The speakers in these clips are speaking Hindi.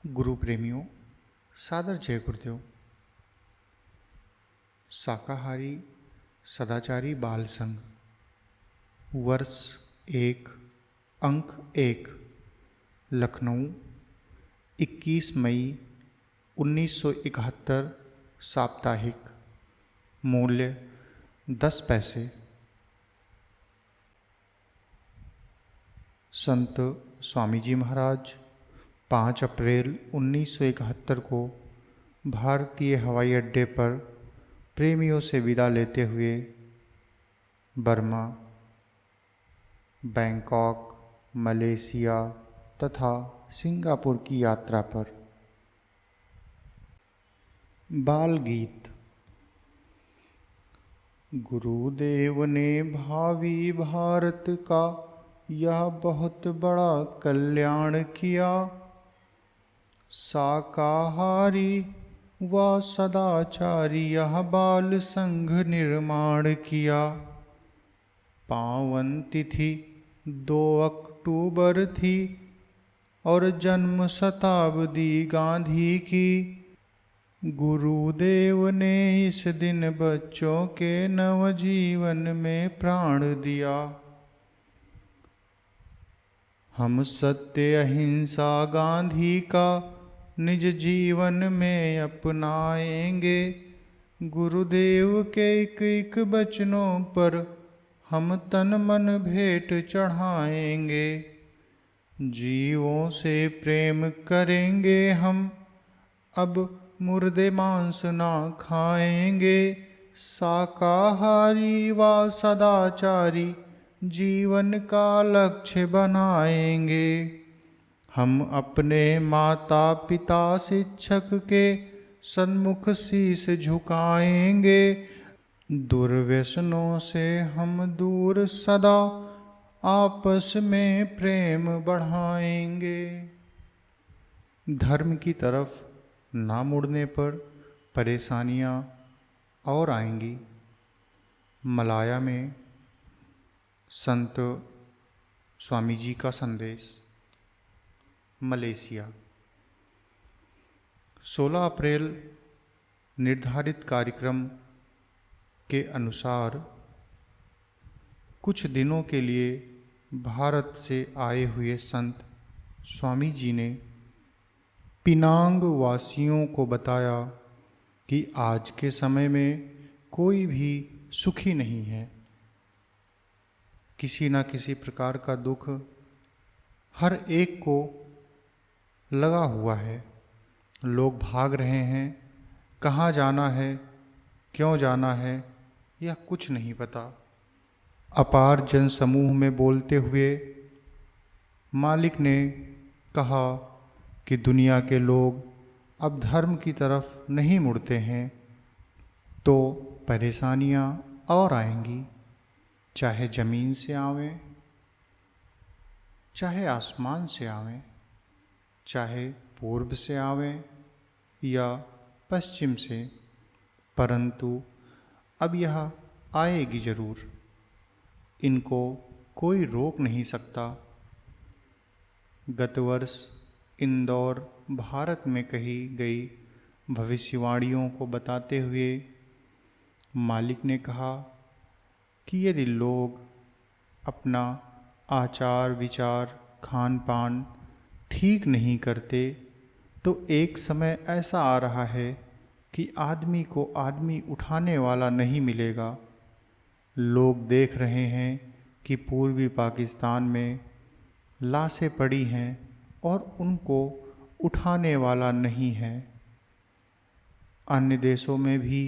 गुरु प्रेमियों, सादर जय गुरुदेव। शाकाहारी सदाचारी बाल संघ, वर्ष 1, अंक 1, लखनऊ, 21 मई 1971, साप्ताहिक, मूल्य 10 पैसे। संत स्वामी जी महाराज 5 अप्रैल 1971 को भारतीय हवाई अड्डे पर प्रेमियों से विदा लेते हुए बर्मा, बैंकॉक, मलेशिया तथा सिंगापुर की यात्रा पर। बाल गीत। गुरुदेव ने भावी भारत का यह बहुत बड़ा कल्याण किया। शाकाहारी व सदाचारी यह बाल संघ निर्माण किया। पावन तिथि 2 अक्टूबर थी और जन्म शताब्दी गांधी की। गुरुदेव ने इस दिन बच्चों के नवजीवन में प्राण दिया। हम सत्य अहिंसा गांधी का निज जीवन में अपनाएंगे। गुरुदेव के एक वचनों पर हम तन मन भेंट चढ़ाएंगे। जीवों से प्रेम करेंगे हम, अब मुर्दे मांस ना खाएंगे। शाकाहारी व सदाचारी जीवन का लक्ष्य बनाएंगे। हम अपने माता पिता शिक्षक के सन्मुख शीश झुकाएंगे। दुर्व्यसनों से हम दूर सदा आपस में प्रेम बढ़ाएंगे। धर्म की तरफ ना मुड़ने पर परेशानियां और आएंगी। मलाया में संत स्वामी जी का संदेश। मलेशिया, 16 अप्रैल निर्धारित कार्यक्रम के अनुसार कुछ दिनों के लिए भारत से आए हुए संत स्वामी जी ने पिनांग वासियों को बताया कि आज के समय में कोई भी सुखी नहीं है। किसी न किसी प्रकार का दुख हर एक को लगा हुआ है। लोग भाग रहे हैं, कहाँ जाना है, क्यों जाना है, यह कुछ नहीं पता। अपार जन समूह में बोलते हुए मालिक ने कहा कि दुनिया के लोग अब धर्म की तरफ नहीं मुड़ते हैं तो परेशानियां और आएंगी। चाहे ज़मीन से आवें, चाहे आसमान से आवें, चाहे पूर्व से आवें या पश्चिम से, परंतु अब यह आएगी ज़रूर। इनको कोई रोक नहीं सकता। गत वर्ष इंदौर, भारत में कही गई भविष्यवाणियों को बताते हुए मालिक ने कहा कि यदि लोग अपना आचार विचार खान पान ठीक नहीं करते तो एक समय ऐसा आ रहा है कि आदमी को आदमी उठाने वाला नहीं मिलेगा। लोग देख रहे हैं कि पूर्वी पाकिस्तान में लाशें पड़ी हैं और उनको उठाने वाला नहीं है। अन्य देशों में भी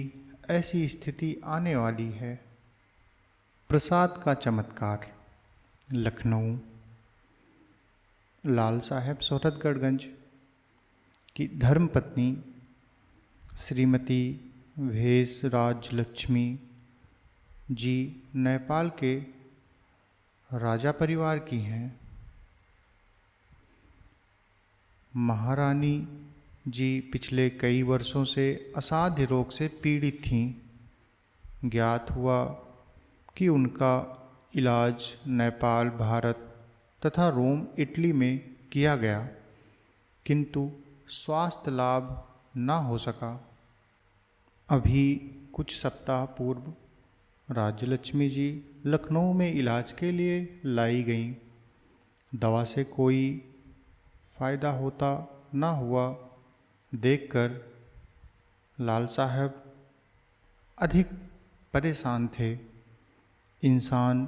ऐसी स्थिति आने वाली है। प्रसाद का चमत्कार। लखनऊ, लाल साहेब सोहरतगढ़गंज की धर्मपत्नी श्रीमती भेष राजलक्ष्मी जी नेपाल के राजा परिवार की हैं। महारानी जी पिछले कई वर्षों से असाध्य रोग से पीड़ित थीं। ज्ञात हुआ कि उनका इलाज नेपाल, भारत तथा रोम, इटली में किया गया, किंतु स्वास्थ्य लाभ ना हो सका। अभी कुछ सप्ताह पूर्व राज्यलक्ष्मी जी लखनऊ में इलाज के लिए लाई गईं। दवा से कोई फ़ायदा होता ना हुआ देखकर लाल साहब अधिक परेशान थे। इंसान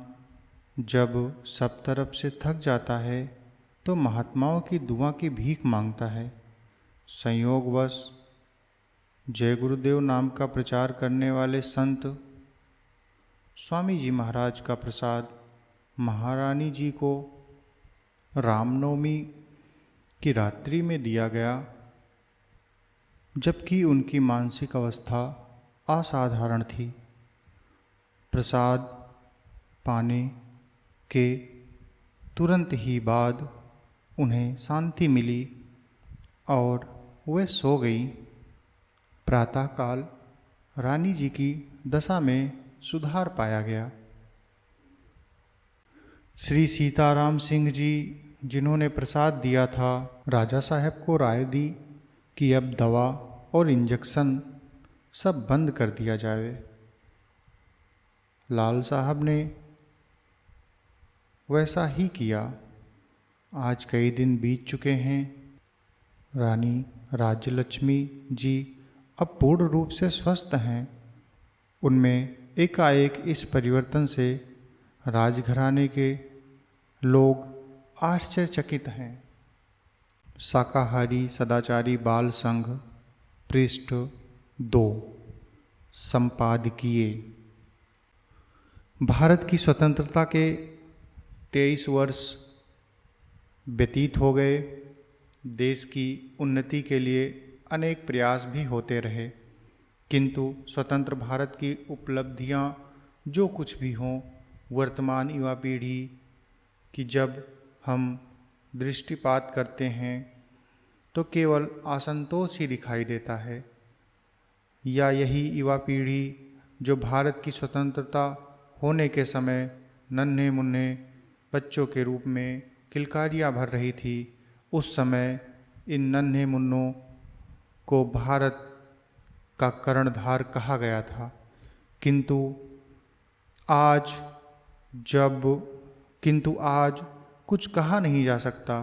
जब सब तरफ से थक जाता है तो महात्माओं की दुआ की भीख मांगता है। संयोगवश जय गुरुदेव नाम का प्रचार करने वाले संत स्वामी जी महाराज का प्रसाद महारानी जी को रामनवमी की रात्रि में दिया गया, जबकि उनकी मानसिक अवस्था असाधारण थी। प्रसाद पाने के तुरंत ही बाद उन्हें शांति मिली और वे सो गई। प्रातःकाल रानी जी की दशा में सुधार पाया गया। श्री सीताराम सिंह जी जिन्होंने प्रसाद दिया था, राजा साहब को राय दी कि अब दवा और इंजेक्शन सब बंद कर दिया जाए। लाल साहब ने वैसा ही किया। आज कई दिन बीत चुके हैं। रानी राज्यलक्ष्मी जी अब पूर्ण रूप से स्वस्थ हैं। उनमें एकाएक इस परिवर्तन से राजघराने के लोग आश्चर्यचकित हैं। शाकाहारी सदाचारी बाल संघ, पृष्ठ 2, संपादकीय। भारत की स्वतंत्रता के 23 वर्ष व्यतीत हो गए। देश की उन्नति के लिए अनेक प्रयास भी होते रहे, किंतु स्वतंत्र भारत की उपलब्धियां जो कुछ भी हों, वर्तमान युवा पीढ़ी की जब हम दृष्टिपात करते हैं तो केवल असंतोष ही दिखाई देता है। या यही युवा पीढ़ी जो भारत की स्वतंत्रता होने के समय नन्हे मुन्ने बच्चों के रूप में किलकारियाँ भर रही थी, उस समय इन नन्हे मुन्नों को भारत का कर्णधार कहा गया था। किंतु आज कुछ कहा नहीं जा सकता।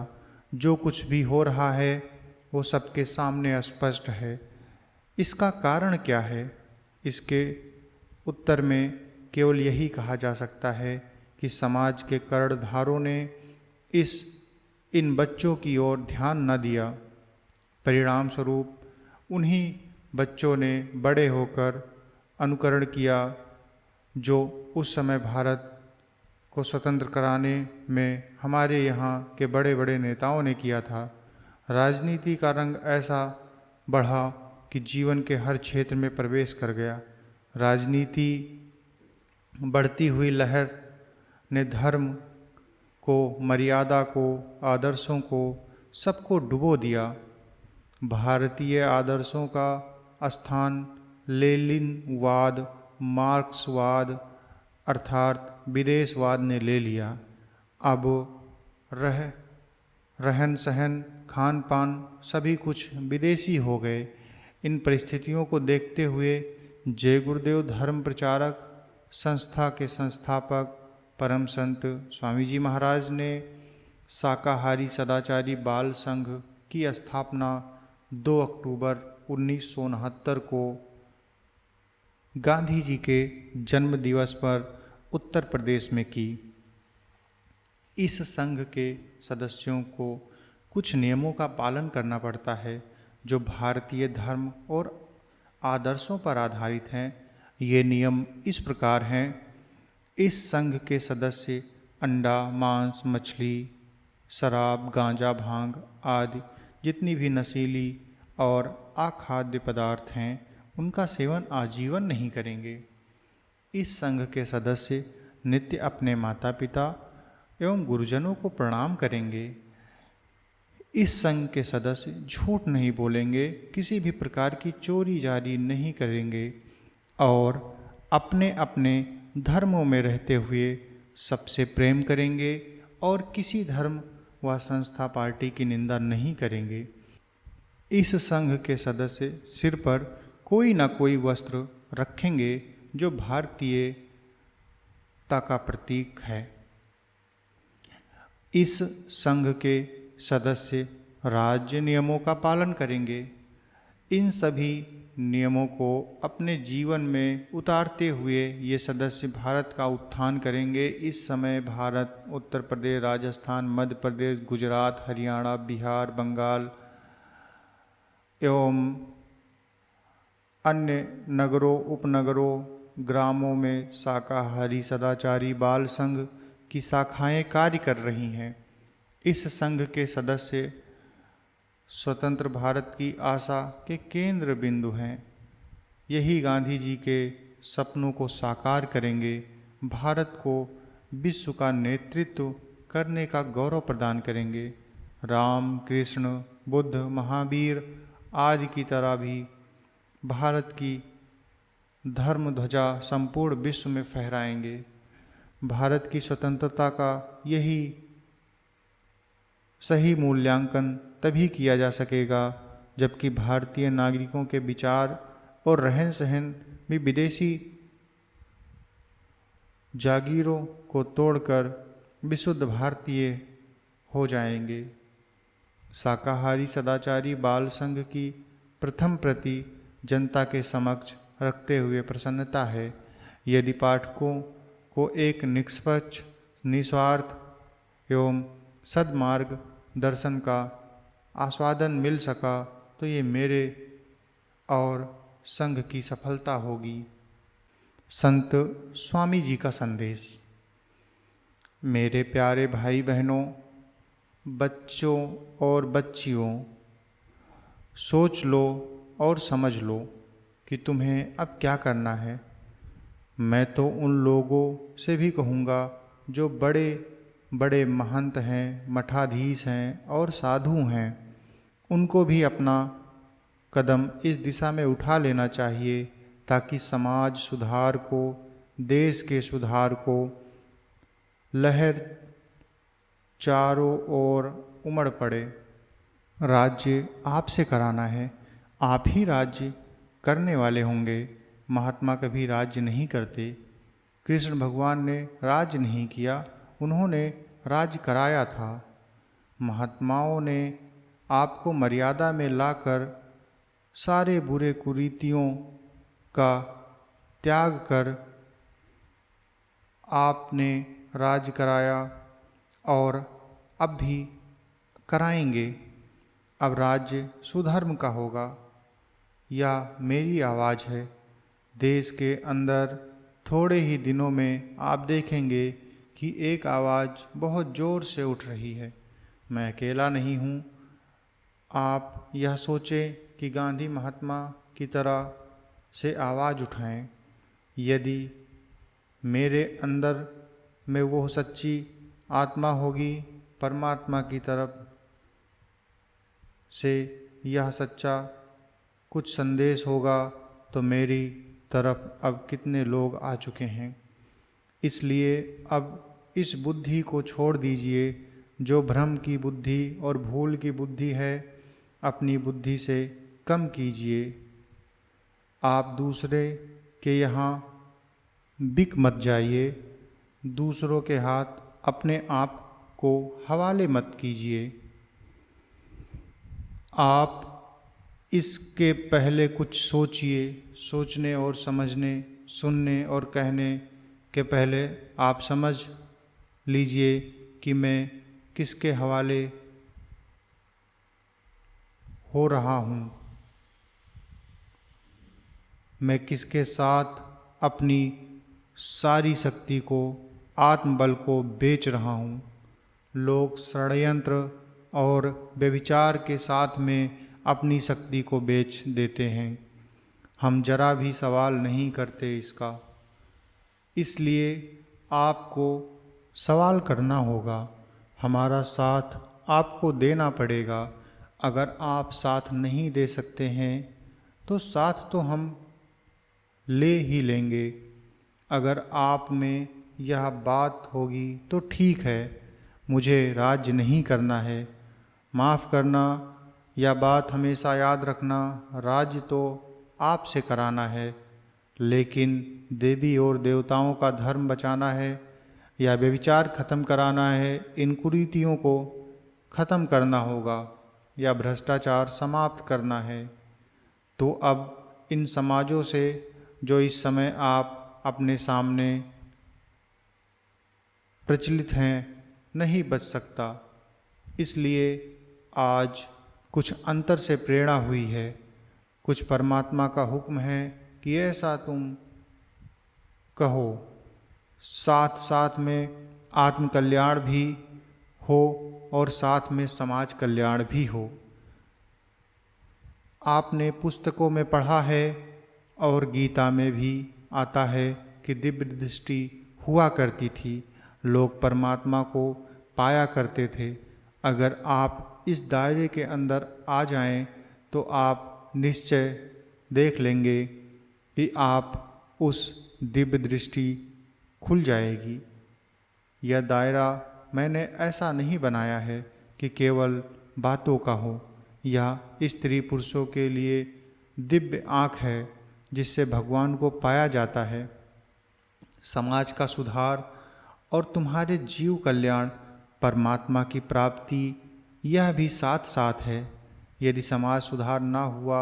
जो कुछ भी हो रहा है वो सबके सामने स्पष्ट है। इसका कारण क्या है? इसके उत्तर में केवल यही कहा जा सकता है कि समाज के कर्णधारों ने इन बच्चों की ओर ध्यान न दिया। परिणाम स्वरूप उन्हीं बच्चों ने बड़े होकर अनुकरण किया जो उस समय भारत को स्वतंत्र कराने में हमारे यहाँ के बड़े बड़े नेताओं ने किया था। राजनीति का रंग ऐसा बढ़ा कि जीवन के हर क्षेत्र में प्रवेश कर गया। राजनीति बढ़ती हुई लहर ने धर्म को, मर्यादा को, आदर्शों को, सबको डुबो दिया। भारतीय आदर्शों का स्थान लेनिनवाद, मार्क्सवाद अर्थात विदेशवाद ने ले लिया। अब रहन सहन, खान पान सभी कुछ विदेशी हो गए। इन परिस्थितियों को देखते हुए जय गुरुदेव धर्म प्रचारक संस्था के संस्थापक परम संत स्वामी जी महाराज ने शाकाहारी सदाचारी बाल संघ की स्थापना 2 अक्टूबर 1969 को गांधी जी के जन्म दिवस पर उत्तर प्रदेश में की। इस संघ के सदस्यों को कुछ नियमों का पालन करना पड़ता है जो भारतीय धर्म और आदर्शों पर आधारित हैं। ये नियम इस प्रकार हैं। इस संघ के सदस्य अंडा, मांस, मछली, शराब, गांजा, भांग आदि जितनी भी नशीली और अखाद्य पदार्थ हैं उनका सेवन आजीवन नहीं करेंगे। इस संघ के सदस्य नित्य अपने माता पिता एवं गुरुजनों को प्रणाम करेंगे। इस संघ के सदस्य झूठ नहीं बोलेंगे, किसी भी प्रकार की चोरी जारी नहीं करेंगे और अपने अपने धर्मों में रहते हुए सबसे प्रेम करेंगे और किसी धर्म व संस्था पार्टी की निंदा नहीं करेंगे। इस संघ के सदस्य सिर पर कोई ना कोई वस्त्र रखेंगे जो भारतीयता का प्रतीक है। इस संघ के सदस्य राज्य नियमों का पालन करेंगे। इन सभी नियमों को अपने जीवन में उतारते हुए ये सदस्य भारत का उत्थान करेंगे। इस समय भारत उत्तर प्रदेश, राजस्थान, मध्य प्रदेश, गुजरात, हरियाणा, बिहार, बंगाल एवं अन्य नगरों, उपनगरों, ग्रामों में शाकाहारी सदाचारी बाल संघ की शाखाएं कार्य कर रही हैं। इस संघ के सदस्य स्वतंत्र भारत की आशा के केंद्र बिंदु हैं। यही गांधी जी के सपनों को साकार करेंगे, भारत को विश्व का नेतृत्व करने का गौरव प्रदान करेंगे। राम, कृष्ण, बुद्ध, महावीर आदि की तरह भी भारत की धर्म ध्वजा संपूर्ण विश्व में फहराएंगे। भारत की स्वतंत्रता का यही सही मूल्यांकन तभी किया जा सकेगा जबकि भारतीय नागरिकों के विचार और रहन सहन भी विदेशी जागीरों को तोड़कर विशुद्ध भारतीय हो जाएंगे। शाकाहारी सदाचारी बाल संघ की प्रथम प्रति जनता के समक्ष रखते हुए प्रसन्नता है। यदि पाठकों को एक निष्पक्ष, निस्वार्थ एवं सद्मार्ग दर्शन का आस्वादन मिल सका तो ये मेरे और संघ की सफलता होगी। संत स्वामी जी का संदेश। मेरे प्यारे भाई बहनों, बच्चों और बच्चियों, सोच लो और समझ लो कि तुम्हें अब क्या करना है। मैं तो उन लोगों से भी कहूँगा जो बड़े बड़े महंत हैं, मठाधीश हैं और साधु हैं, उनको भी अपना कदम इस दिशा में उठा लेना चाहिए ताकि समाज सुधार को, देश के सुधार को लहर चारों ओर उमड़ पड़े। राज्य आपसे कराना है, आप ही राज्य करने वाले होंगे। महात्मा कभी राज्य नहीं करते। कृष्ण भगवान ने राज्य नहीं किया, उन्होंने राज्य कराया था। महात्माओं ने आपको मर्यादा में लाकर सारे बुरे कुरीतियों का त्याग कर आपने राज्य कराया और अब भी कराएंगे। अब राज्य सुधर्म का होगा। यह मेरी आवाज़ है। देश के अंदर थोड़े ही दिनों में आप देखेंगे कि एक आवाज़ बहुत ज़ोर से उठ रही है। मैं अकेला नहीं हूँ। आप यह सोचें कि गांधी महात्मा की तरह से आवाज़ उठाएं। यदि मेरे अंदर में वो सच्ची आत्मा होगी, परमात्मा की तरफ से यह सच्चा कुछ संदेश होगा, तो मेरी तरफ अब कितने लोग आ चुके हैं। इसलिए अब इस बुद्धि को छोड़ दीजिए जो भ्रम की बुद्धि और भूल की बुद्धि है, अपनी बुद्धि से कम कीजिए। आप दूसरे के यहाँ बिक मत जाइए, दूसरों के हाथ अपने आप को हवाले मत कीजिए। आप इसके पहले कुछ सोचिए। सोचने और समझने, सुनने और कहने के पहले आप समझ लीजिए कि मैं किसके हवाले हो रहा हूँ, मैं किसके साथ अपनी सारी शक्ति को, आत्मबल को बेच रहा हूँ। लोग षड्यंत्र और व्यभिचार के साथ में अपनी शक्ति को बेच देते हैं। हम जरा भी सवाल नहीं करते इसका। इसलिए आपको सवाल करना होगा, हमारा साथ आपको देना पड़ेगा। अगर आप साथ नहीं दे सकते हैं तो साथ तो हम ले ही लेंगे। अगर आप में यह बात होगी तो ठीक है, मुझे राज्य नहीं करना है, माफ़ करना, यह बात हमेशा याद रखना, राज्य तो आपसे कराना है, लेकिन देवी और देवताओं का धर्म बचाना है या व्यभिचार खत्म कराना है, इन कुरीतियों को खत्म करना होगा या भ्रष्टाचार समाप्त करना है। तो अब इन समाजों से जो इस समय आप अपने सामने प्रचलित हैं नहीं बच सकता। इसलिए आज कुछ अंतर से प्रेरणा हुई है, कुछ परमात्मा का हुक्म है कि ऐसा तुम कहो, साथ साथ में आत्म कल्याण भी हो और साथ में समाज कल्याण भी हो। आपने पुस्तकों में पढ़ा है और गीता में भी आता है कि दिव्य दृष्टि हुआ करती थी, लोग परमात्मा को पाया करते थे। अगर आप इस दायरे के अंदर आ जाएं तो आप निश्चय देख लेंगे कि आप उस दिव्य दृष्टि खुल जाएगी। यह दायरा मैंने ऐसा नहीं बनाया है कि केवल बातों का हो, यह स्त्री पुरुषों के लिए दिव्य आँख है जिससे भगवान को पाया जाता है। समाज का सुधार और तुम्हारे जीव कल्याण, परमात्मा की प्राप्ति, यह भी साथ साथ है। यदि समाज सुधार ना हुआ,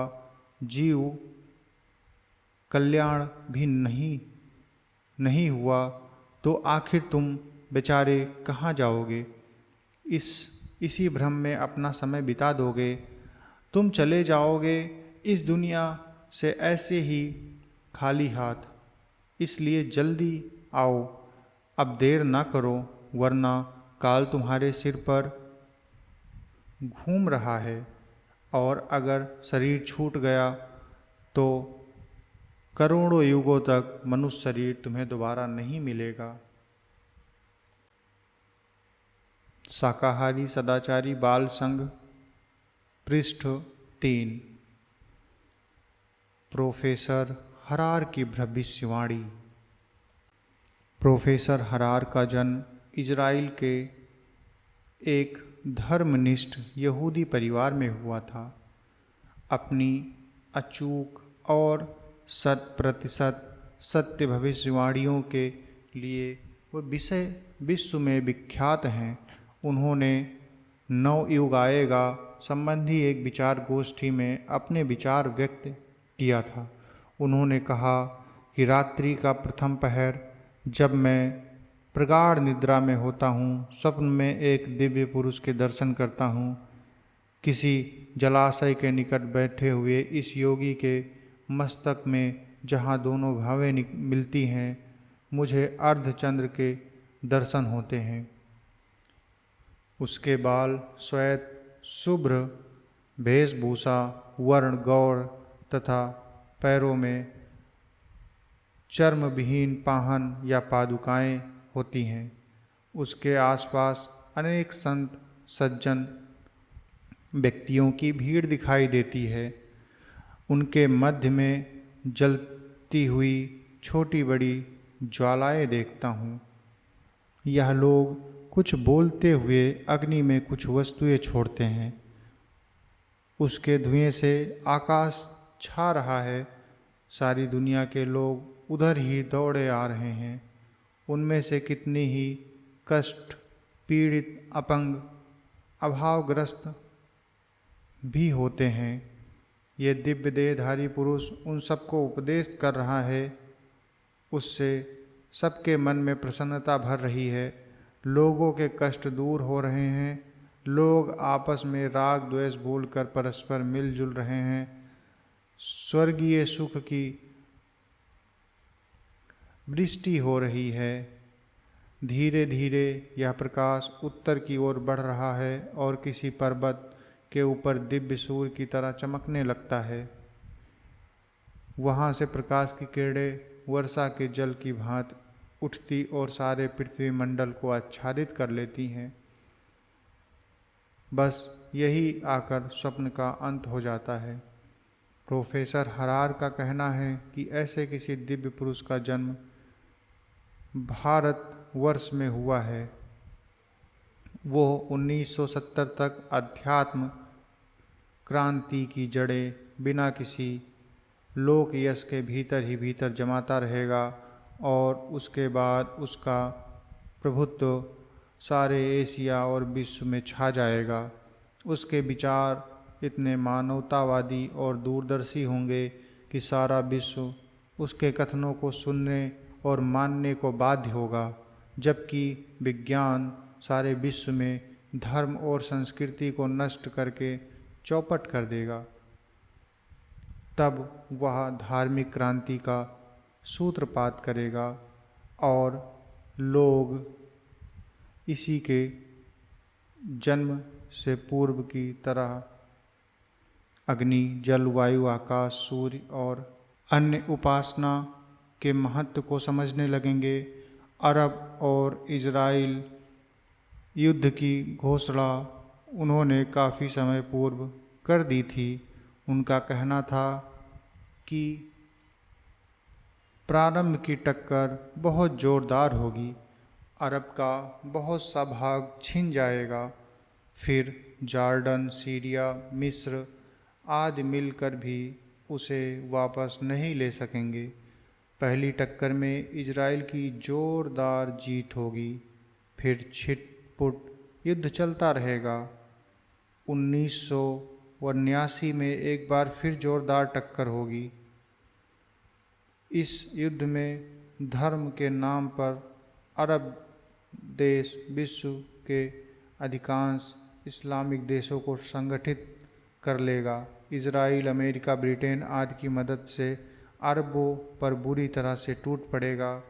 जीव कल्याण भी नहीं हुआ, तो आखिर तुम बेचारे कहाँ जाओगे? इसी भ्रम में अपना समय बिता दोगे। तुम चले जाओगे इस दुनिया से ऐसे ही खाली हाथ। इसलिए जल्दी आओ, अब देर ना करो, वरना काल तुम्हारे सिर पर घूम रहा है और अगर शरीर छूट गया तो करोड़ों युगों तक मनुष्य शरीर तुम्हें दोबारा नहीं मिलेगा। शाकाहारी सदाचारी बाल संघ, पृष्ठ 3। प्रोफेसर हरार की भविष्यवाणी। प्रोफेसर हरार का जन्म इजराइल के एक धर्मनिष्ठ यहूदी परिवार में हुआ था। अपनी अचूक और 100% सत्य भविष्यवाणियों के लिए वो विश्व में विख्यात हैं। उन्होंने नवयुग आएगा संबंधी एक विचार गोष्ठी में अपने विचार व्यक्त किया था। उन्होंने कहा कि रात्रि का प्रथम पहर, जब मैं प्रगाढ़ निद्रा में होता हूँ, स्वप्न में एक दिव्य पुरुष के दर्शन करता हूँ। किसी जलाशय के निकट बैठे हुए इस योगी के मस्तक में, जहाँ दोनों भावें मिलती हैं, मुझे अर्धचंद्र के दर्शन होते हैं। उसके बाल श्वेत शुभ्र, वेशभूषा वर्ण गौर तथा पैरों में चर्म विहीन पाहन या पादुकाएं होती हैं। उसके आसपास अनेक संत सज्जन व्यक्तियों की भीड़ दिखाई देती है। उनके मध्य में जलती हुई छोटी बड़ी ज्वालाएं देखता हूँ। यह लोग कुछ बोलते हुए अग्नि में कुछ वस्तुएं छोड़ते हैं। उसके धुएं से आकाश छा रहा है। सारी दुनिया के लोग उधर ही दौड़े आ रहे हैं। उनमें से कितनी ही कष्ट पीड़ित, अपंग, अभावग्रस्त भी होते हैं। ये दिव्य देहधारी पुरुष उन सबको उपदेश कर रहा है। उससे सबके मन में प्रसन्नता भर रही है। लोगों के कष्ट दूर हो रहे हैं। लोग आपस में राग द्वेष भूलकर परस्पर मिलजुल रहे हैं। स्वर्गीय सुख की वृष्टि हो रही है। धीरे धीरे यह प्रकाश उत्तर की ओर बढ़ रहा है और किसी पर्वत के ऊपर दिव्य सूर्य की तरह चमकने लगता है। वहाँ से प्रकाश की किरणें वर्षा के जल की भांति उठती और सारे पृथ्वी मंडल को आच्छादित कर लेती हैं। बस यही आकर स्वप्न का अंत हो जाता है। प्रोफेसर हरार का कहना है कि ऐसे किसी दिव्य पुरुष का जन्म भारतवर्ष में हुआ है। वो 1970 तक अध्यात्म क्रांति की जड़ें बिना किसी लोक यश के भीतर ही भीतर जमाता रहेगा और उसके बाद उसका प्रभुत्व सारे एशिया और विश्व में छा जाएगा। उसके विचार इतने मानवतावादी और दूरदर्शी होंगे कि सारा विश्व उसके कथनों को सुनने और मानने को बाध्य होगा, जबकि विज्ञान सारे विश्व में धर्म और संस्कृति को नष्ट करके चौपट कर देगा। तब वह धार्मिक क्रांति का सूत्रपात करेगा और लोग इसी के जन्म से पूर्व की तरह अग्नि, जल, वायु, आकाश, सूर्य और अन्य उपासना के महत्व को समझने लगेंगे। अरब और इजराइल युद्ध की घोषणा उन्होंने काफ़ी समय पूर्व कर दी थी। उनका कहना था कि प्रारंभ की टक्कर बहुत ज़ोरदार होगी, अरब का बहुत सा भाग छिन जाएगा, फिर जॉर्डन, सीरिया, मिस्र आदि मिलकर भी उसे वापस नहीं ले सकेंगे। पहली टक्कर में इजराइल की ज़ोरदार जीत होगी, फिर छिटपुट युद्ध चलता रहेगा। 1979 में एक बार फिर जोरदार टक्कर होगी। इस युद्ध में धर्म के नाम पर अरब देश विश्व के अधिकांश इस्लामिक देशों को संगठित कर लेगा। इजराइल, अमेरिका, ब्रिटेन आदि की मदद से अरबों पर बुरी तरह से टूट पड़ेगा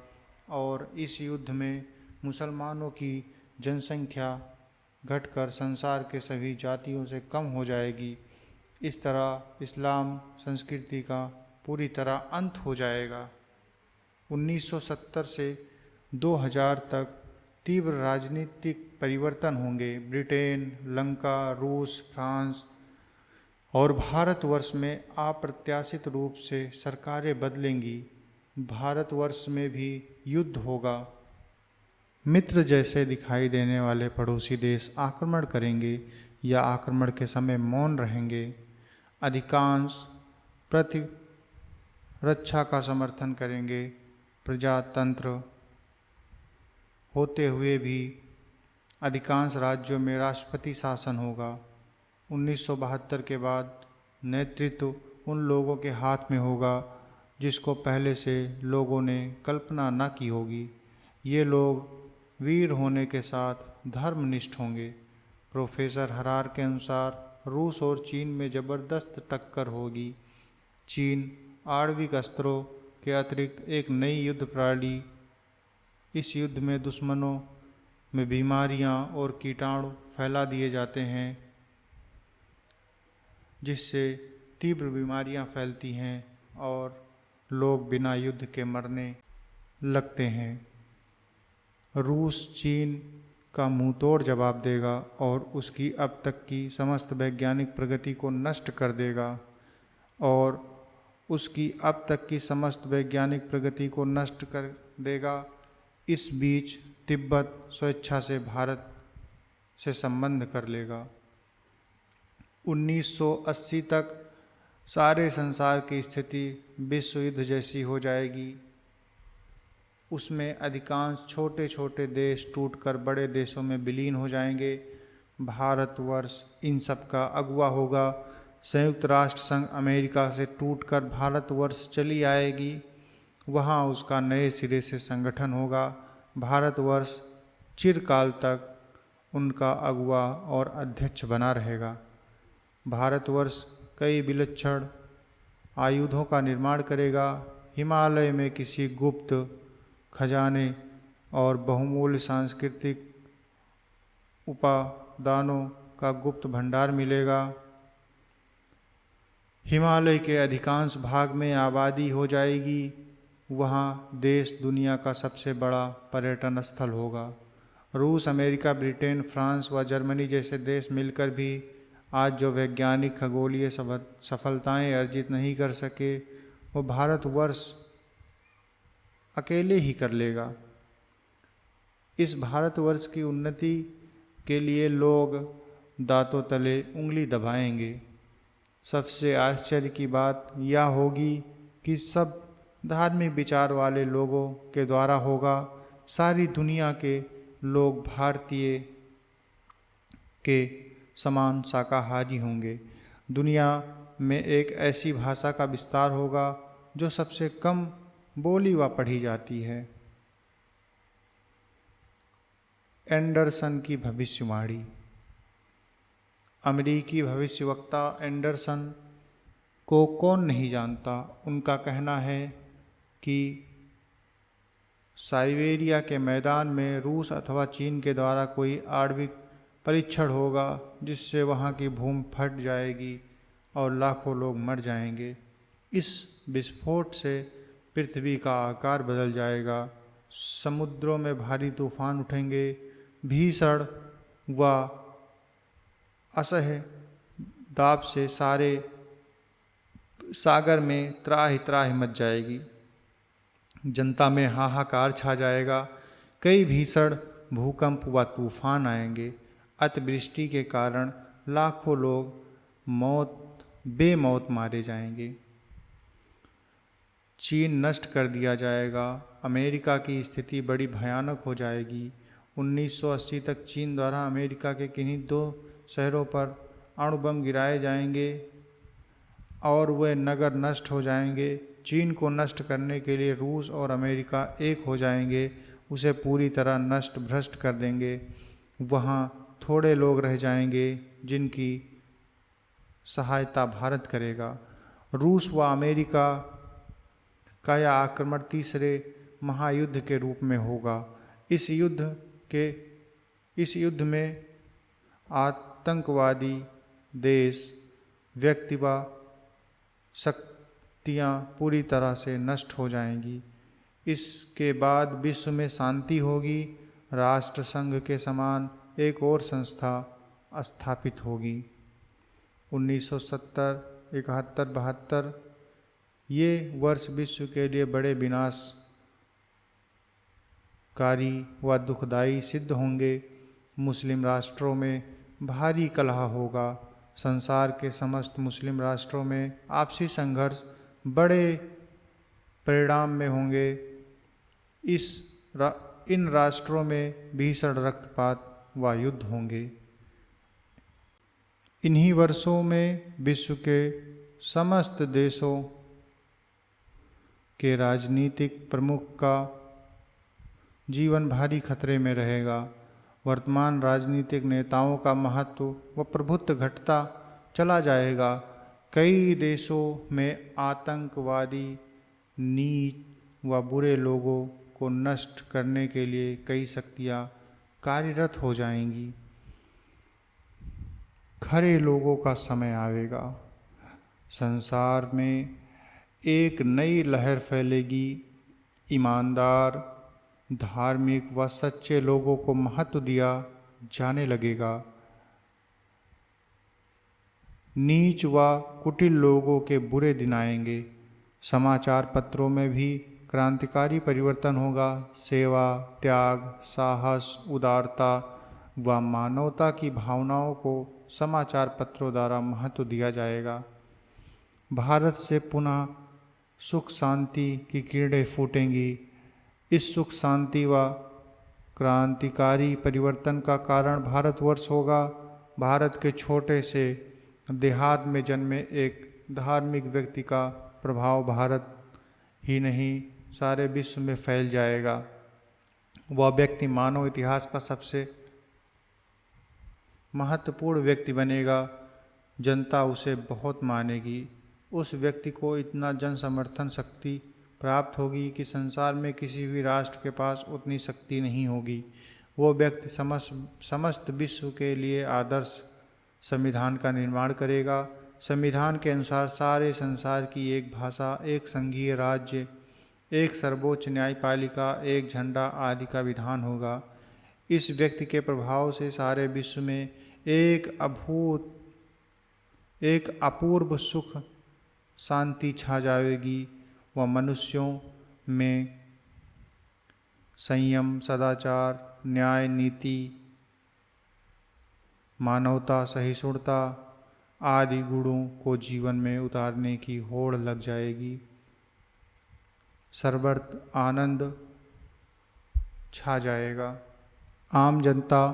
और इस युद्ध में मुसलमानों की जनसंख्या घटकर संसार के सभी जातियों से कम हो जाएगी। इस तरह इस्लाम संस्कृति का पूरी तरह अंत हो जाएगा। 1970 से 2000 तक तीव्र राजनीतिक परिवर्तन होंगे। ब्रिटेन, लंका, रूस, फ्रांस और भारतवर्ष में अप्रत्याशित रूप से सरकारें बदलेंगी। भारतवर्ष में भी युद्ध होगा। मित्र जैसे दिखाई देने वाले पड़ोसी देश आक्रमण करेंगे या आक्रमण के समय मौन रहेंगे। अधिकांश प्रतिरक्षा का समर्थन करेंगे। प्रजातंत्र होते हुए भी अधिकांश राज्यों में राष्ट्रपति शासन होगा। 1972 के बाद नेतृत्व उन लोगों के हाथ में होगा जिसको पहले से लोगों ने कल्पना न की होगी। ये लोग वीर होने के साथ धर्मनिष्ठ होंगे। प्रोफेसर हरार के अनुसार रूस और चीन में ज़बरदस्त टक्कर होगी। चीन आणविक अस्त्रों के अतिरिक्त एक नई युद्ध प्रणाली, इस युद्ध में दुश्मनों में बीमारियां और कीटाणु फैला दिए जाते हैं जिससे तीव्र बीमारियां फैलती हैं और लोग बिना युद्ध के मरने लगते हैं। रूस चीन का मुंहतोड़ जवाब देगा और उसकी अब तक की समस्त वैज्ञानिक प्रगति को नष्ट कर देगा और उसकी अब तक की समस्त वैज्ञानिक प्रगति को नष्ट कर देगा। इस बीच तिब्बत स्वेच्छा से भारत से संबंध कर लेगा। 1980 तक सारे संसार की स्थिति विश्व युद्ध जैसी हो जाएगी। उसमें अधिकांश छोटे छोटे देश टूटकर बड़े देशों में विलीन हो जाएंगे। भारतवर्ष इन सब का अगुवा होगा। संयुक्त राष्ट्र संघ अमेरिका से टूटकर भारतवर्ष चली आएगी। वहाँ उसका नए सिरे से संगठन होगा। भारतवर्ष चिरकाल तक उनका अगुवा और अध्यक्ष बना रहेगा। भारतवर्ष कई विलक्षण आयुधों का निर्माण करेगा। हिमालय में किसी गुप्त खजाने और बहुमूल्य सांस्कृतिक उपादानों का गुप्त भंडार मिलेगा। हिमालय के अधिकांश भाग में आबादी हो जाएगी। वहाँ देश दुनिया का सबसे बड़ा पर्यटन स्थल होगा। रूस, अमेरिका, ब्रिटेन, फ्रांस व जर्मनी जैसे देश मिलकर भी आज जो वैज्ञानिक खगोलीय सफलताएं अर्जित नहीं कर सके, वो भारतवर्ष अकेले ही कर लेगा। इस भारतवर्ष की उन्नति के लिए लोग दांतों तले उंगली दबाएंगे। सबसे आश्चर्य की बात यह होगी कि सब धार्मिक विचार वाले लोगों के द्वारा होगा। सारी दुनिया के लोग भारतीय के समान शाकाहारी होंगे। दुनिया में एक ऐसी भाषा का विस्तार होगा जो सबसे कम बोली व पढ़ी जाती है। एंडरसन की भविष्यवाणी। अमेरिकी भविष्यवक्ता एंडरसन को कौन नहीं जानता। उनका कहना है कि साइबेरिया के मैदान में रूस अथवा चीन के द्वारा कोई आणविक परीक्षण होगा जिससे वहाँ की भूमि फट जाएगी और लाखों लोग मर जाएंगे। इस विस्फोट से पृथ्वी का आकार बदल जाएगा, समुद्रों में भारी तूफान उठेंगे, भीषण व असह्य दाब से सारे सागर में त्राहि त्राहि मच जाएगी। जनता में हाहाकार छा जाएगा। कई भीषण भूकंप व तूफान आएंगे। अतिवृष्टि के कारण लाखों लोग बेमौत मारे जाएंगे। चीन नष्ट कर दिया जाएगा। अमेरिका की स्थिति बड़ी भयानक हो जाएगी। 1980 तक चीन द्वारा अमेरिका के किन्हीं 2 शहरों पर अणु बम गिराए जाएंगे और वे नगर नष्ट हो जाएंगे। चीन को नष्ट करने के लिए रूस और अमेरिका एक हो जाएंगे, उसे पूरी तरह नष्ट भ्रष्ट कर देंगे। वहाँ थोड़े लोग रह जाएंगे जिनकी सहायता भारत करेगा। रूस व अमेरिका का यह आक्रमण तीसरे महायुद्ध के रूप में होगा। इस युद्ध में आतंकवादी देश, व्यक्ति व शक्तियाँ पूरी तरह से नष्ट हो जाएंगी। इसके बाद विश्व में शांति होगी। राष्ट्र संघ के समान एक और संस्था स्थापित होगी। 1970, 71, 72 ये वर्ष विश्व के लिए बड़े विनाशकारी व दुखदायी सिद्ध होंगे। मुस्लिम राष्ट्रों में भारी कलह होगा। संसार के समस्त मुस्लिम राष्ट्रों में आपसी संघर्ष बड़े परिणाम में होंगे। इन राष्ट्रों में भीषण रक्तपात व युद्ध होंगे। इन्हीं वर्षों में विश्व के समस्त देशों के राजनीतिक प्रमुख का जीवन भारी खतरे में रहेगा। वर्तमान राजनीतिक नेताओं का महत्व व प्रभुत्व घटता चला जाएगा। कई देशों में आतंकवादी, नीच व बुरे लोगों को नष्ट करने के लिए कई शक्तियाँ कार्यरत हो जाएंगी। खरे लोगों का समय आएगा। संसार में एक नई लहर फैलेगी। ईमानदार, धार्मिक व सच्चे लोगों को महत्व दिया जाने लगेगा। नीच व कुटिल लोगों के बुरे दिन आएंगे। समाचार पत्रों में भी क्रांतिकारी परिवर्तन होगा। सेवा, त्याग, साहस, उदारता व मानवता की भावनाओं को समाचार पत्रों द्वारा महत्व दिया जाएगा। भारत से पुनः सुख शांति की किरणें फूटेंगी। इस सुख शांति व क्रांतिकारी परिवर्तन का कारण भारतवर्ष होगा। भारत के छोटे से देहात में जन्मे एक धार्मिक व्यक्ति का प्रभाव भारत ही नहीं सारे विश्व में फैल जाएगा। वह व्यक्ति मानव इतिहास का सबसे महत्वपूर्ण व्यक्ति बनेगा। जनता उसे बहुत मानेगी। उस व्यक्ति को इतना जन समर्थन शक्ति प्राप्त होगी कि संसार में किसी भी राष्ट्र के पास उतनी शक्ति नहीं होगी। वो व्यक्ति समस्त विश्व के लिए आदर्श संविधान का निर्माण करेगा। संविधान के अनुसार सारे संसार की एक भाषा, एक संघीय राज्य, एक सर्वोच्च न्यायपालिका, एक झंडा आदि का विधान होगा। इस व्यक्ति के प्रभाव से सारे विश्व में एक अपूर्व सुख शांति छा जाएगी व मनुष्यों में संयम, सदाचार, न्याय, नीति, मानवता, सहिष्णुता आदि गुणों को जीवन में उतारने की होड़ लग जाएगी। सर्वत्र आनंद छा जाएगा। आम जनता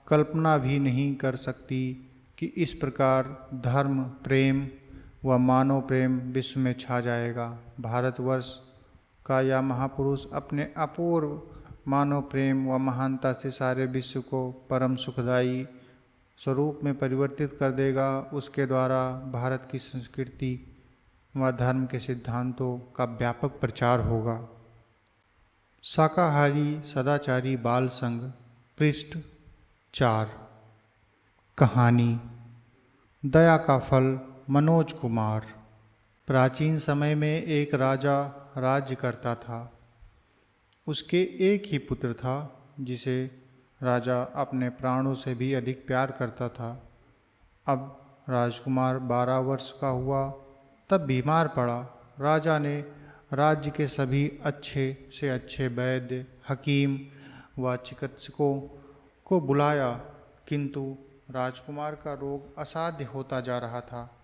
कल्पना भी नहीं कर सकती कि इस प्रकार धर्म, प्रेम व मानव प्रेम विश्व में छा जाएगा। भारतवर्ष का यह महापुरुष अपने अपूर्व मानव प्रेम व महानता से सारे विश्व को परम सुखदायी स्वरूप में परिवर्तित कर देगा। उसके द्वारा भारत की संस्कृति व धर्म के सिद्धांतों का व्यापक प्रचार होगा। शाकाहारी सदाचारी बाल संघ, पृष्ठ 4। कहानी दया का फल। मनोज कुमार। प्राचीन समय में एक राजा राज्य करता था। उसके एक ही पुत्र था जिसे राजा अपने प्राणों से भी अधिक प्यार करता था। अब राजकुमार 12 वर्ष का हुआ तब बीमार पड़ा। राजा ने राज्य के सभी अच्छे से अच्छे वैद्य, हकीम व चिकित्सकों को बुलाया, किंतु राजकुमार का रोग असाध्य होता जा रहा था।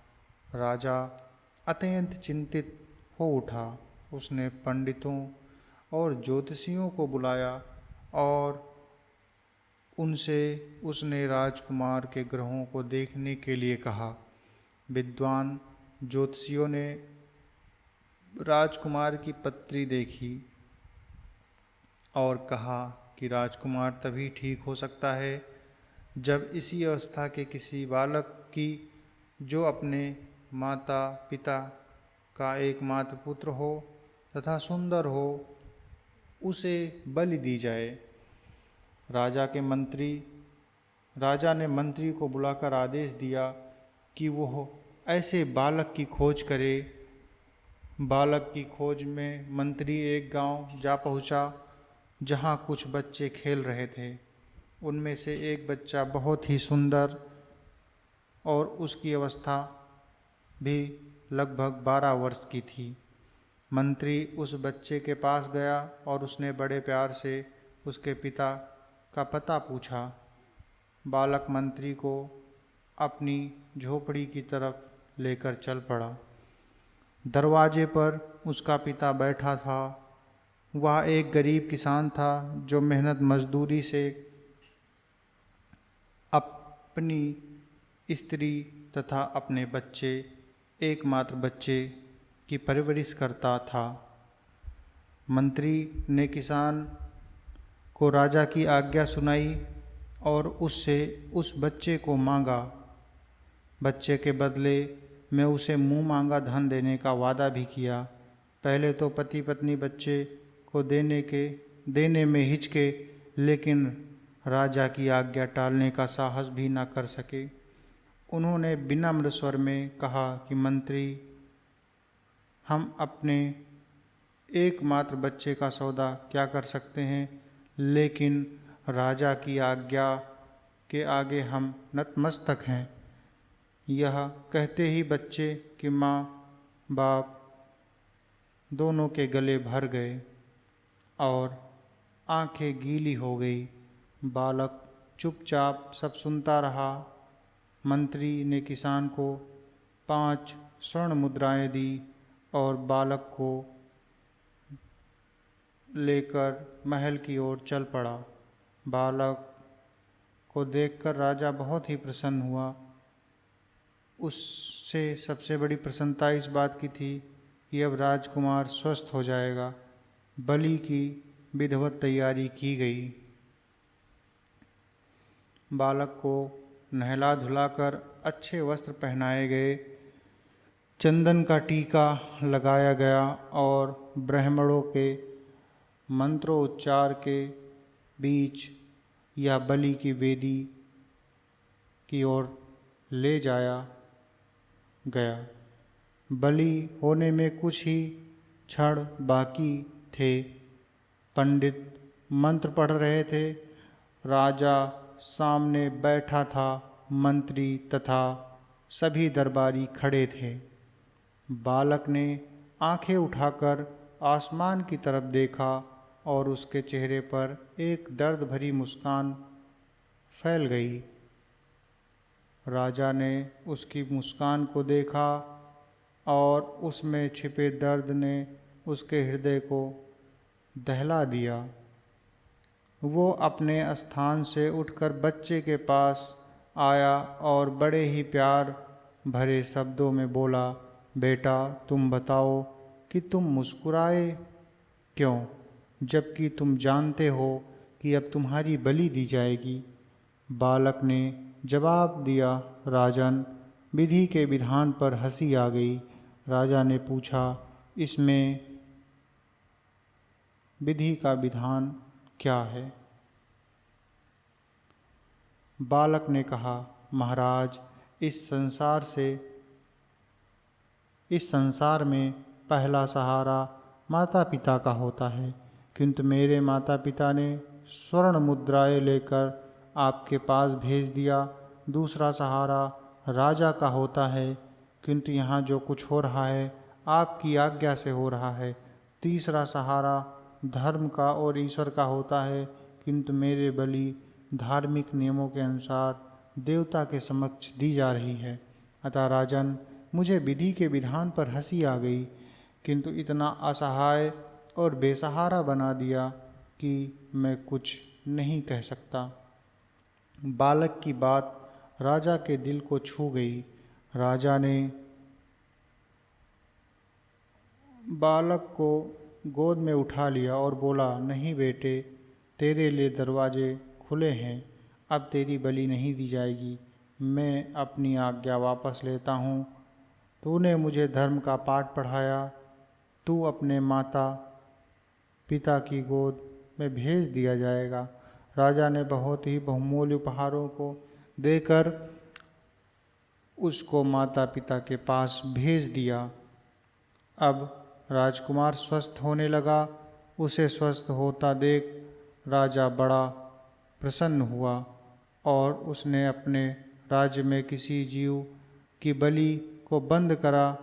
राजा अत्यंत चिंतित हो उठा। उसने पंडितों और ज्योतिषियों को बुलाया और उसने राजकुमार के ग्रहों को देखने के लिए कहा। विद्वान ज्योतिषियों ने राजकुमार की पत्री देखी और कहा कि राजकुमार तभी ठीक हो सकता है जब इसी अवस्था के किसी बालक की, जो अपने माता पिता का एकमात्र पुत्र हो तथा सुंदर हो, उसे बलि दी जाए। राजा ने मंत्री को बुलाकर आदेश दिया कि वह ऐसे बालक की खोज करे। बालक की खोज में मंत्री एक गांव जा पहुंचा जहां कुछ बच्चे खेल रहे थे। उनमें से एक बच्चा बहुत ही सुंदर और उसकी अवस्था भी लगभग 12 वर्ष की थी। मंत्री उस बच्चे के पास गया और उसने बड़े प्यार से उसके पिता का पता पूछा। बालक मंत्री को अपनी झोपड़ी की तरफ लेकर चल पड़ा। दरवाजे पर उसका पिता बैठा था। वह एक गरीब किसान था जो मेहनत मजदूरी से अपनी स्त्री तथा अपने एकमात्र बच्चे की परवरिश करता था। मंत्री ने किसान को राजा की आज्ञा सुनाई और उससे उस बच्चे को मांगा। बच्चे के बदले में उसे मुँह मांगा धन देने का वादा भी किया। पहले तो पति पत्नी बच्चे को देने में हिचके, लेकिन राजा की आज्ञा टालने का साहस भी न कर सके। उन्होंने विनम्र स्वर में कहा कि मंत्री, हम अपने एकमात्र बच्चे का सौदा क्या कर सकते हैं, लेकिन राजा की आज्ञा के आगे हम नतमस्तक हैं। यह कहते ही बच्चे की माँ बाप दोनों के गले भर गए और आंखें गीली हो गई। बालक चुपचाप सब सुनता रहा। मंत्री ने किसान को 5 स्वर्ण मुद्राएं दी और बालक को लेकर महल की ओर चल पड़ा। बालक को देखकर राजा बहुत ही प्रसन्न हुआ। उससे सबसे बड़ी प्रसन्नता इस बात की थी कि अब राजकुमार स्वस्थ हो जाएगा। बलि की विधिवत तैयारी की गई। बालक को नहला धुलाकर अच्छे वस्त्र पहनाए गए, चंदन का टीका लगाया गया और ब्राह्मणों के मंत्रोच्चार के बीच यह बलि की वेदी की ओर ले जाया गया। बलि होने में कुछ ही क्षण बाकी थे। पंडित मंत्र पढ़ रहे थे। राजा सामने बैठा था। मंत्री तथा सभी दरबारी खड़े थे। बालक ने आंखें उठाकर आसमान की तरफ देखा और उसके चेहरे पर एक दर्द भरी मुस्कान फैल गई। राजा ने उसकी मुस्कान को देखा और उसमें छिपे दर्द ने उसके हृदय को दहला दिया। वो अपने स्थान से उठकर बच्चे के पास आया और बड़े ही प्यार भरे शब्दों में बोला, बेटा तुम बताओ कि तुम मुस्कुराए क्यों, जबकि तुम जानते हो कि अब तुम्हारी बलि दी जाएगी। बालक ने जवाब दिया, राजन, विधि के विधान पर हंसी आ गई। राजा ने पूछा, इसमें विधि का विधान क्या है? बालक ने कहा, महाराज, इस संसार में पहला सहारा माता पिता का होता है, किंतु मेरे माता पिता ने स्वर्ण मुद्राएं लेकर आपके पास भेज दिया। दूसरा सहारा राजा का होता है, किंतु यहाँ जो कुछ हो रहा है आपकी आज्ञा से हो रहा है। तीसरा सहारा धर्म का और ईश्वर का होता है, किंतु मेरे बलि धार्मिक नियमों के अनुसार देवता के समक्ष दी जा रही है। अतः राजन, मुझे विधि के विधान पर हंसी आ गई, किंतु इतना असहाय और बेसहारा बना दिया कि मैं कुछ नहीं कह सकता। बालक की बात राजा के दिल को छू गई। राजा ने बालक को गोद में उठा लिया और बोला, नहीं बेटे, तेरे लिए दरवाजे खुले हैं, अब तेरी बलि नहीं दी जाएगी। मैं अपनी आज्ञा वापस लेता हूँ। तूने मुझे धर्म का पाठ पढ़ाया, तू अपने माता पिता की गोद में भेज दिया जाएगा। राजा ने बहुत ही बहुमूल्य उपहारों को देकर उसको माता पिता के पास भेज दिया। अब राजकुमार स्वस्थ होने लगा। उसे स्वस्थ होता देख राजा बड़ा प्रसन्न हुआ और उसने अपने राज्य में किसी जीव की बलि को बंद करा।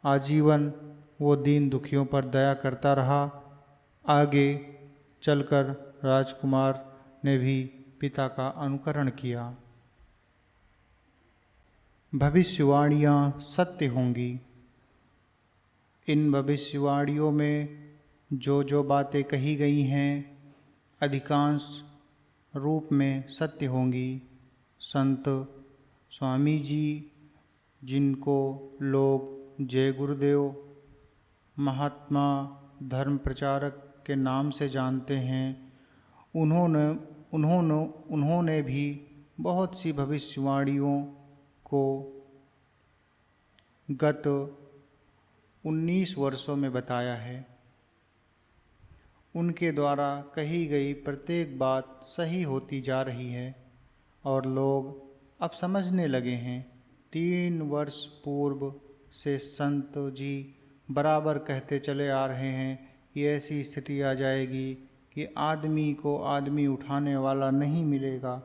आजीवन वो दीन दुखियों पर दया करता रहा। आगे चलकर राजकुमार ने भी पिता का अनुकरण किया। भविष्यवाणियाँ सत्य होंगी। इन भविष्यवाणियों में जो जो बातें कही गई हैं अधिकांश रूप में सत्य होंगी। संत स्वामी जी, जिनको लोग जय गुरुदेव, महात्मा, धर्म प्रचारक के नाम से जानते हैं, उन्होंने भी बहुत सी भविष्यवाणियों को गत 19 वर्षों में बताया है। उनके द्वारा कही गई प्रत्येक बात सही होती जा रही है और लोग अब समझने लगे हैं। 3 वर्ष पूर्व से संत जी बराबर कहते चले आ रहे हैं कि ऐसी स्थिति आ जाएगी कि आदमी को आदमी उठाने वाला नहीं मिलेगा।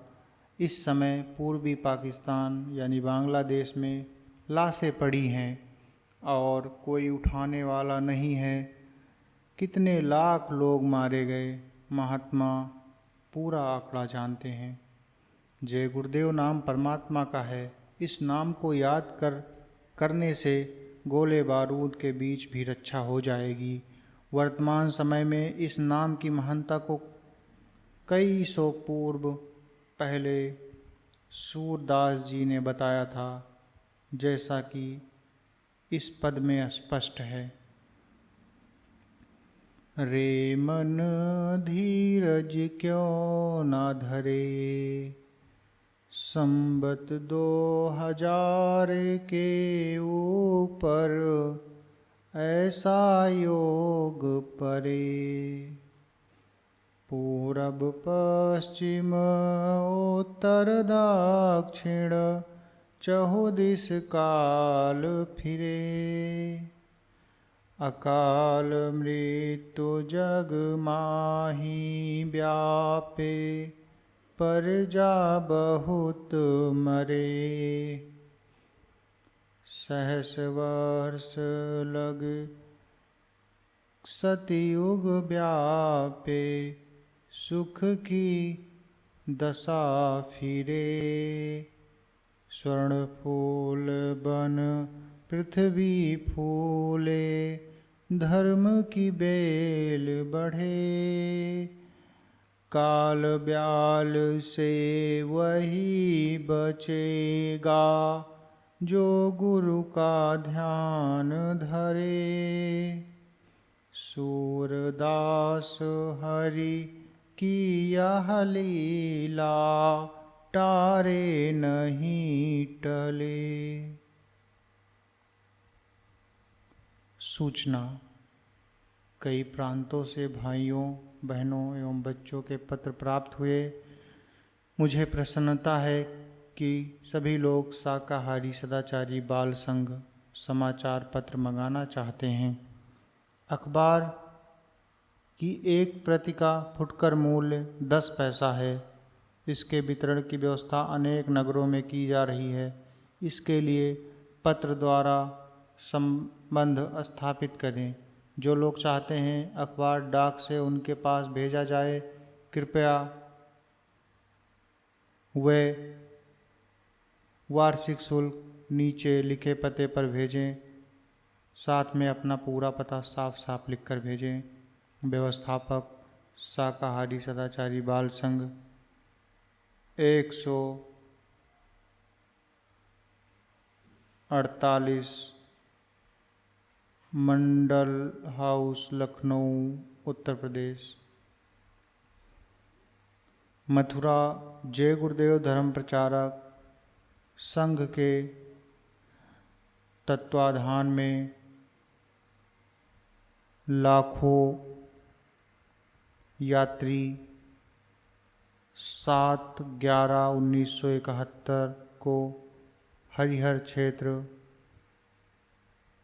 इस समय पूर्वी पाकिस्तान यानी बांग्लादेश में लाशें पड़ी हैं और कोई उठाने वाला नहीं है। कितने लाख लोग मारे गए, महात्मा पूरा आंकड़ा जानते हैं। जय गुरुदेव नाम परमात्मा का है। इस नाम को याद करने से गोले बारूद के बीच भी रक्षा हो जाएगी। वर्तमान समय में इस नाम की महानता को कई सौ पूर्व पहले सूरदास जी ने बताया था, जैसा कि इस पद में स्पष्ट है। रे मन धीरज क्यों न धरे, संबत 2000 के ऊपर ऐसा योग परे। पूरब पश्चिम उत्तर दक्षिण चहुदिश काल फिरे। अकाल मृत्यु जग माही व्यापे, प्रजा बहुत मरे। सहस वर्ष लग सतयुग व्यापे, सुख की दशा फिरे। स्वर्ण फूल बन पृथ्वी फूले, धर्म की बेल बढ़े। काल ब्याल से वही बचेगा, जो गुरु का ध्यान धरे। सूरदास हरि की यह लीला, टारे नहीं टले। सूचना। कई प्रांतों से भाइयों बहनों एवं बच्चों के पत्र प्राप्त हुए। मुझे प्रसन्नता है कि सभी लोग शाकाहारी सदाचारी बाल संघ समाचार पत्र मंगाना चाहते हैं। अखबार की एक प्रति का फुटकर मूल्य 10 पैसा है। इसके वितरण की व्यवस्था अनेक नगरों में की जा रही है। इसके लिए पत्र द्वारा संबंध स्थापित करें। जो लोग चाहते हैं अखबार डाक से उनके पास भेजा जाए, कृपया वे वार्षिक शुल्क नीचे लिखे पते पर भेजें। साथ में अपना पूरा पता साफ साफ लिखकर भेजें। व्यवस्थापक शाकाहारी सदाचारी बाल संघ, 148 मंडल हाउस, लखनऊ, उत्तर प्रदेश। मथुरा जय गुरुदेव धर्म प्रचारक संघ के तत्वाधान में लाखों यात्री 7/11/1971 को हरिहर क्षेत्र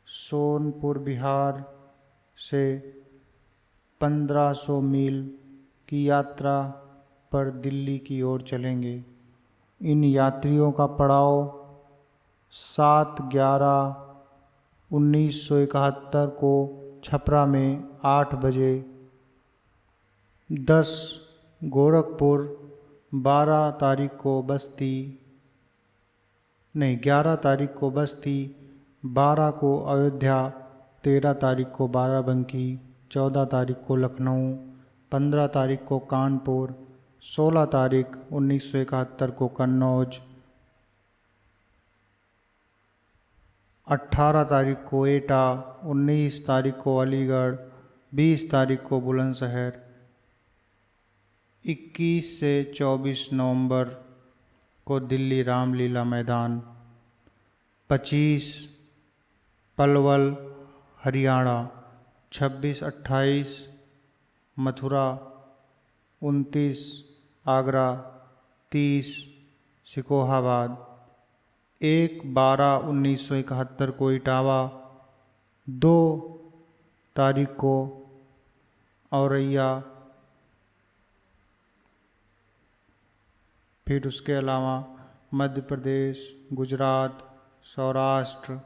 सोनपुर बिहार से 1500 मील की यात्रा पर दिल्ली की ओर चलेंगे। इन यात्रियों का पड़ाव 7/11/1971 को छपरा में 8 बजे, 10 गोरखपुर, 11 तारीख को बस्ती, 12 को अयोध्या, 13 तारीख को बाराबंकी, 14 तारीख को लखनऊ, 15 तारीख को कानपुर, 16 तारीख 1971 को कन्नौज, 18 तारीख को एटा, 19 तारीख को अलीगढ़, 20 तारीख को बुलंदशहर, 21 से 24 नवंबर को दिल्ली रामलीला मैदान, 25 पलवल हरियाणा, 26-28 मथुरा, 29 आगरा, 30 सिकोहाबाद, 1/12/1971 को इटावा, 2 तारीख को औरैया, फिर उसके अलावा मध्य प्रदेश, गुजरात, सौराष्ट्र,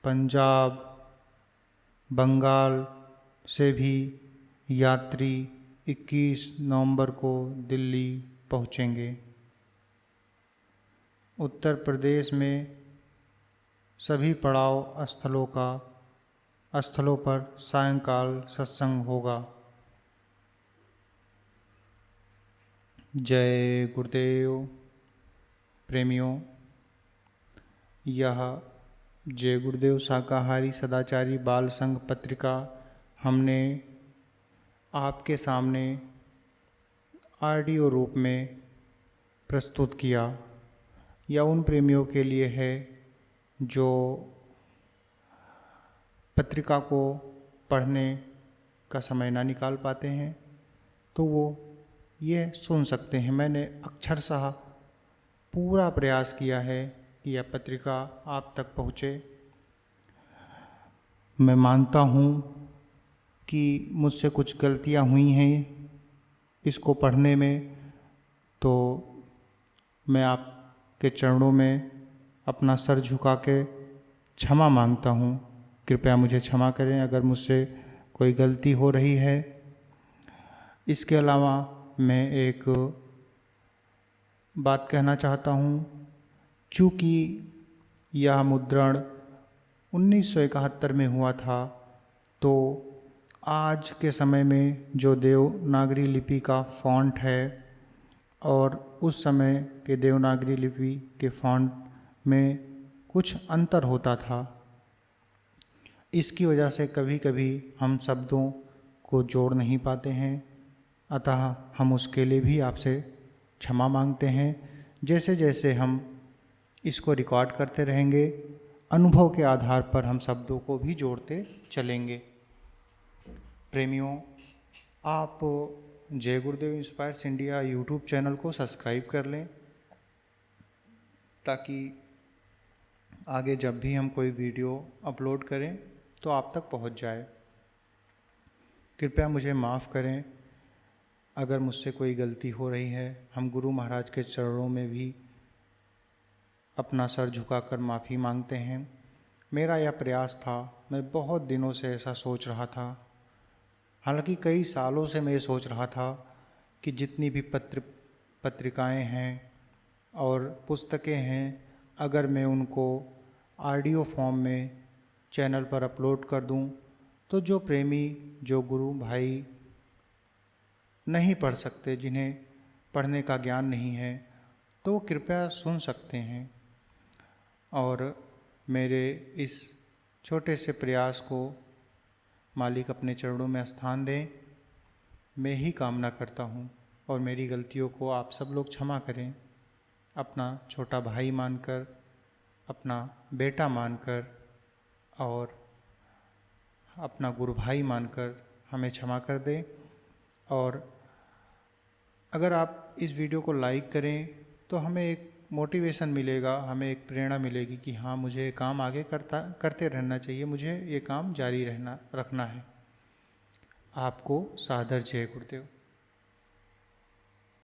पंजाब, बंगाल से भी यात्री 21 नवंबर को दिल्ली पहुँचेंगे। उत्तर प्रदेश में सभी पड़ाव स्थलों पर सायंकाल सत्संग होगा। जय गुरुदेव। प्रेमियों, यह जय गुरुदेव शाकाहारी सदाचारी बाल संघ पत्रिका हमने आपके सामने ऑडियो रूप में प्रस्तुत किया। यह उन प्रेमियों के लिए है जो पत्रिका को पढ़ने का समय ना निकाल पाते हैं, तो वो ये सुन सकते हैं। मैंने अक्षरशः पूरा प्रयास किया है कि यह पत्रिका आप तक पहुँचे। मैं मानता हूँ कि मुझसे कुछ गलतियाँ हुई हैं इसको पढ़ने में, तो मैं आपके चरणों में अपना सर झुका के क्षमा मांगता हूँ। कृपया मुझे क्षमा करें अगर मुझसे कोई गलती हो रही है। इसके अलावा मैं एक बात कहना चाहता हूँ चूँकि यह मुद्रण 1971 में हुआ था, तो आज के समय में जो देवनागरी लिपि का फ़ॉन्ट है और उस समय के देवनागरी लिपि के फ़ॉन्ट में कुछ अंतर होता था। इसकी वजह से कभी कभी हम शब्दों को जोड़ नहीं पाते हैं, अतः हम उसके लिए भी आपसे क्षमा मांगते हैं। जैसे जैसे हम इसको रिकॉर्ड करते रहेंगे, अनुभव के आधार पर हम शब्दों को भी जोड़ते चलेंगे। प्रेमियों, आप जय गुरुदेव इंस्पायर्स इंडिया यूट्यूब चैनल को सब्सक्राइब कर लें, ताकि आगे जब भी हम कोई वीडियो अपलोड करें तो आप तक पहुंच जाए। कृपया मुझे माफ़ करें अगर मुझसे कोई गलती हो रही है। हम गुरु महाराज के चरणों में भी अपना सर झुकाकर माफ़ी मांगते हैं। मेरा यह प्रयास था, मैं बहुत दिनों से ऐसा सोच रहा था, हालांकि कई सालों से मैं ये सोच रहा था कि जितनी भी पत्रिकाएं हैं और पुस्तकें हैं, अगर मैं उनको ऑडियो फॉर्म में चैनल पर अपलोड कर दूं, तो जो प्रेमी, जो गुरु भाई नहीं पढ़ सकते, जिन्हें पढ़ने का ज्ञान नहीं है, तो कृपया सुन सकते हैं। और मेरे इस छोटे से प्रयास को मालिक अपने चरणों में स्थान दें, मैं ही कामना करता हूँ। और मेरी गलतियों को आप सब लोग क्षमा करें। अपना छोटा भाई मानकर, अपना बेटा मानकर और अपना गुरु भाई मानकर हमें क्षमा कर दें। और अगर आप इस वीडियो को लाइक करें तो हमें एक मोटिवेशन मिलेगा, हमें एक प्रेरणा मिलेगी कि हाँ, मुझे ये काम आगे करते रहना चाहिए, मुझे ये काम जारी रखना है। आपको सादर जय गुरुदेव।